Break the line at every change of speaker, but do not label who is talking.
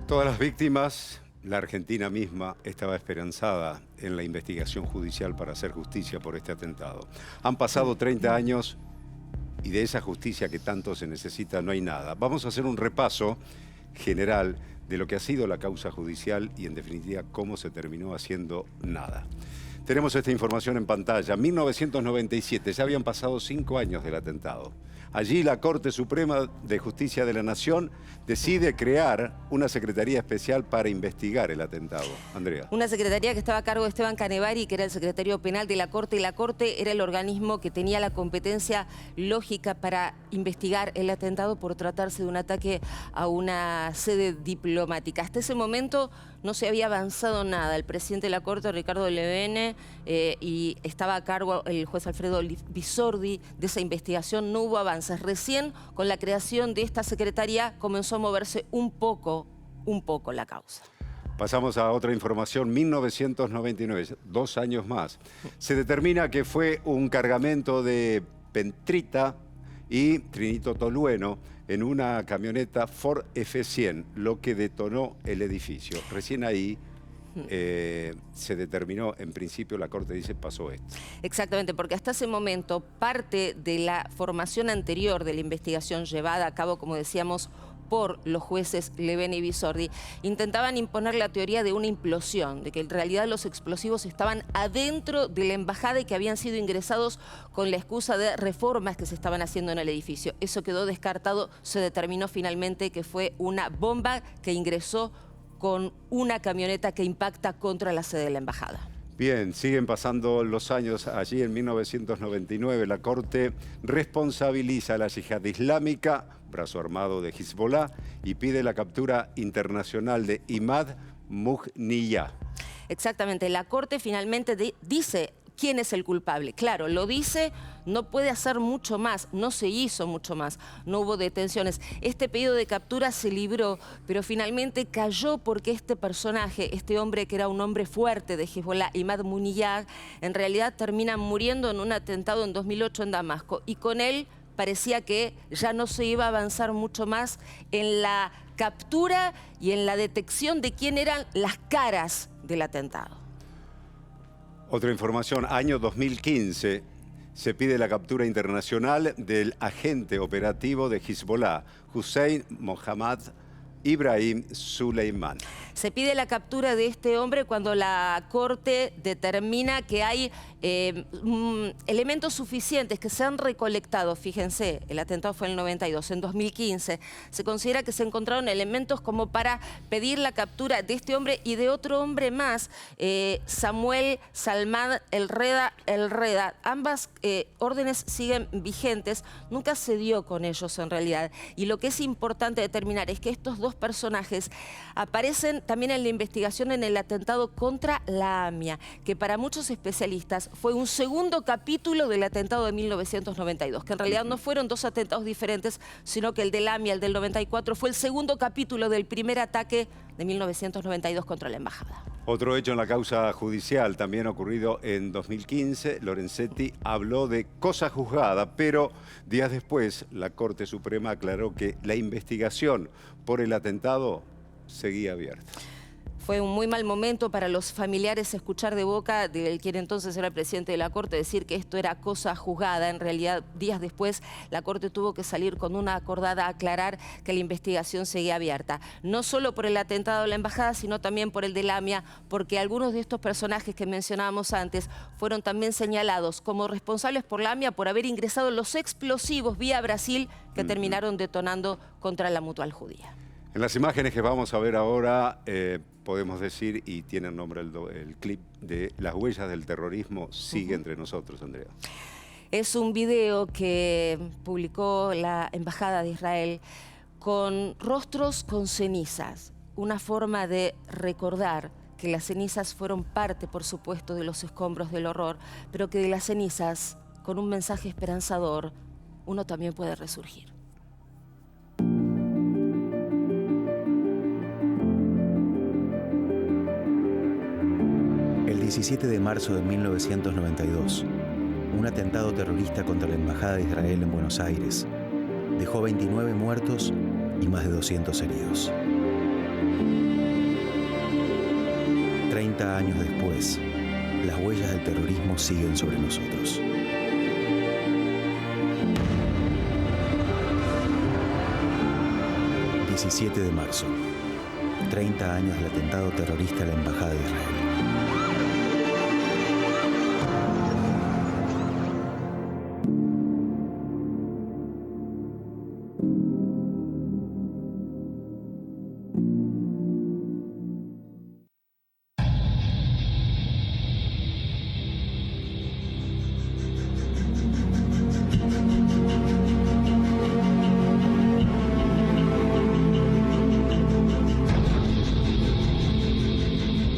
Todas las víctimas, la Argentina misma, estaba esperanzada en la investigación judicial para hacer justicia por este atentado. Han pasado 30 años y de esa justicia que tanto se necesita no hay nada. Vamos a hacer un repaso general de lo que ha sido la causa judicial y, en definitiva, cómo se terminó haciendo nada. Tenemos esta información en pantalla. 1997, ya habían pasado 5 años del atentado. Allí la Corte Suprema de Justicia de la Nación decide crear una secretaría especial para investigar el atentado. Andrea.
Una secretaría que estaba a cargo de Esteban Canevari, que era el secretario penal de la Corte. Y la Corte era el organismo que tenía la competencia lógica para investigar el atentado por tratarse de un ataque a una sede diplomática. Hasta ese momento no se había avanzado nada. El presidente de la Corte, Ricardo Levene, y estaba a cargo el juez Alfredo Bisordi de esa investigación. No hubo avances. Recién con la creación de esta secretaría comenzó a moverse un poco la causa.
Pasamos a otra información, 1999, 2 años más. Se determina que fue un cargamento de pentrita y trinito tolueno en una camioneta Ford F100, lo que detonó el edificio. Recién ahí se determinó, en principio la Corte dice, pasó esto.
Exactamente, porque hasta ese momento parte de la formación anterior de la investigación llevada a cabo, como decíamos, por los jueces Levene y Bisordi, intentaban imponer la teoría de una implosión, de que en realidad los explosivos estaban adentro de la embajada y que habían sido ingresados con la excusa de reformas que se estaban haciendo en el edificio. Eso quedó descartado, se determinó finalmente que fue una bomba que ingresó con una camioneta que impacta contra la sede de la embajada.
Bien, siguen pasando los años. Allí en 1999 la Corte responsabiliza a la Yihad Islámica, brazo armado de Hezbollah, y pide la captura internacional de Imad Mughniyeh.
Exactamente, la Corte finalmente dice quién es el culpable. Claro, lo dice, no puede hacer mucho más, no se hizo mucho más, no hubo detenciones. Este pedido de captura se libró, pero finalmente cayó porque este personaje, este hombre que era un hombre fuerte de Hezbollah, Imad Mughniyeh, en realidad termina muriendo en un atentado en 2008 en Damasco. Y con él parecía que ya no se iba a avanzar mucho más en la captura y en la detección de quién eran las caras del atentado.
Otra información, año 2015, se pide la captura internacional del agente operativo de Hezbollah, Hussein Mohammad Ibrahim Suleiman.
Se pide la captura de este hombre cuando la Corte determina que hay elementos suficientes que se han recolectado. Fíjense, el atentado fue en el 92, en 2015. Se considera que se encontraron elementos como para pedir la captura de este hombre y de otro hombre más, Samuel Salman El Reda. Ambas órdenes siguen vigentes. Nunca se dio con ellos en realidad. Y lo que es importante determinar es que estos dos personajes aparecen también en la investigación en el atentado contra la AMIA, que para muchos especialistas fue un segundo capítulo del atentado de 1992, que en realidad no fueron dos atentados diferentes, sino que el del AMIA, el del 94, fue el segundo capítulo del primer ataque de 1992 contra la embajada.
Otro hecho en la causa judicial, también ocurrido en 2015, Lorenzetti habló de cosa juzgada, pero días después la Corte Suprema aclaró que la investigación por el atentado seguía abierta.
Fue un muy mal momento para los familiares escuchar de boca de quien entonces era el presidente de la Corte decir que esto era cosa juzgada. En realidad, días después, la Corte tuvo que salir con una acordada a aclarar que la investigación seguía abierta. No solo por el atentado a la embajada, sino también por el de la AMIA, porque algunos de estos personajes que mencionábamos antes fueron también señalados como responsables por la AMIA por haber ingresado los explosivos vía Brasil que terminaron detonando contra la Mutual Judía.
En las imágenes que vamos a ver ahora, podemos decir, y tiene el nombre el clip, de Las huellas del terrorismo sigue entre nosotros, Andrea.
Es un video que publicó la Embajada de Israel con rostros con cenizas, una forma de recordar que las cenizas fueron parte, por supuesto, de los escombros del horror, pero que de las cenizas, con un mensaje esperanzador, uno también puede resurgir.
El 17 de marzo de 1992, un atentado terrorista contra la Embajada de Israel en Buenos Aires dejó 29 muertos y más de 200 heridos. 30 años después, las huellas del terrorismo siguen sobre nosotros. ...17 de marzo... 30 años del atentado terrorista a la Embajada de Israel.